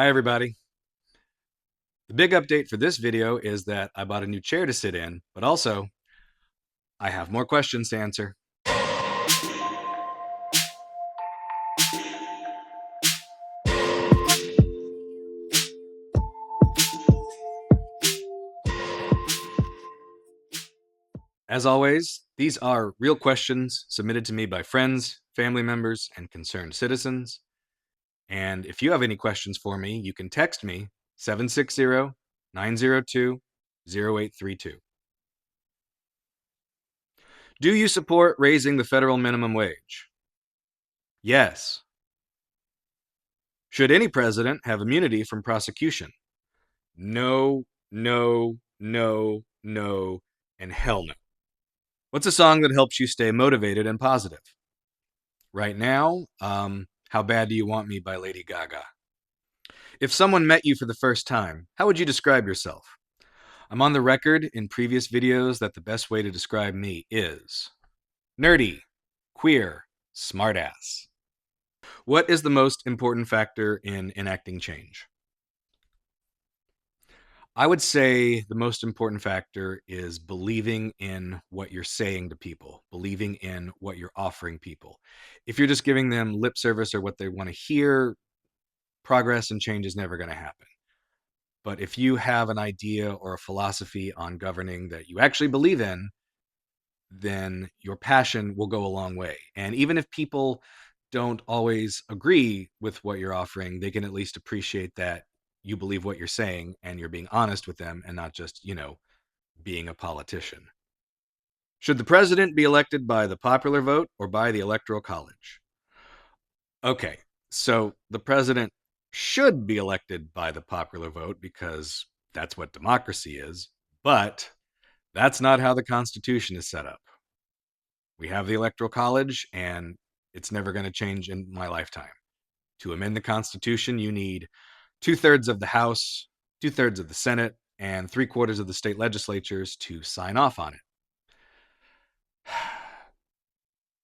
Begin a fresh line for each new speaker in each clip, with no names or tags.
Hi, everybody. The big update for this video is that I bought a new chair to sit in, but also I have more questions to answer. As always, these are real questions submitted to me by friends, family members, and concerned citizens. And if you have any questions for me, you can text me 760-902-0832. Do you support raising the federal minimum wage? Yes. Should any president have immunity from prosecution? No, no, no, no, and hell no. What's a song that helps you stay motivated and positive? Right now, How Bad Do You Want Me by Lady Gaga. If someone met you for the first time, how would you describe yourself? I'm on the record in previous videos that the best way to describe me is nerdy, queer, smartass. What is the most important factor in enacting change? I would say the most important factor is believing in what you're saying to people, believing in what you're offering people. If you're just giving them lip service or what they want to hear, progress and change is never going to happen. But if you have an idea or a philosophy on governing that you actually believe in, then your passion will go a long way. And even if people don't always agree with what you're offering, they can at least appreciate that you believe what you're saying and you're being honest with them and not just, being a politician. Should the president be elected by the popular vote or by the electoral college? Okay, so the president should be elected by the popular vote because that's what democracy is, but that's not how the Constitution is set up. We have the electoral college, and it's never going to change in my lifetime. To amend the Constitution, you need 2/3 of the House, 2/3 of the Senate, and 3/4 of the state legislatures to sign off on it.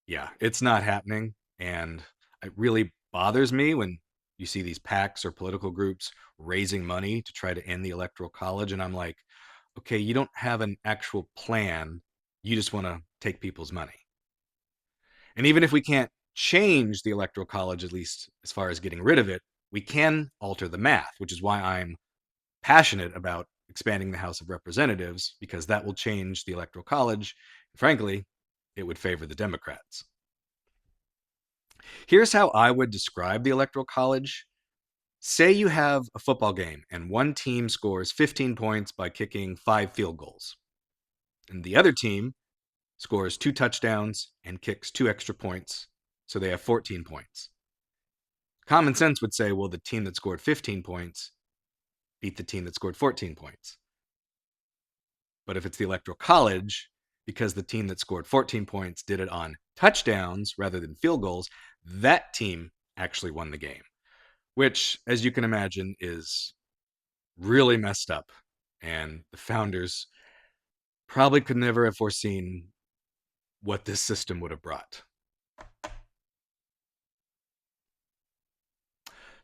Yeah, it's not happening. And it really bothers me when you see these PACs or political groups raising money to try to end the electoral college. And I'm like, okay, you don't have an actual plan. You just want to take people's money. And even if we can't change the electoral college, at least as far as getting rid of it, we can alter the math, which is why I'm passionate about expanding the House of Representatives, because that will change the electoral college. And frankly, it would favor the Democrats. Here's how I would describe the electoral college. Say you have a football game and one team scores 15 points by kicking 5 field goals, and the other team scores 2 touchdowns and kicks 2 extra points, so they have 14 points. Common sense would say, well, the team that scored 15 points beat the team that scored 14 points. But if it's the electoral college, because the team that scored 14 points did it on touchdowns rather than field goals, that team actually won the game, which, as you can imagine, is really messed up. And the founders probably could never have foreseen what this system would have brought.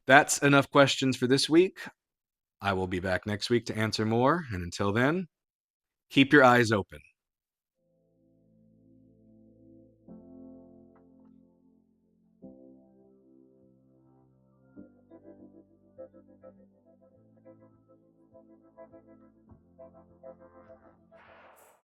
That's enough questions for this week. I will be back next week to answer more. And until then, keep your eyes open.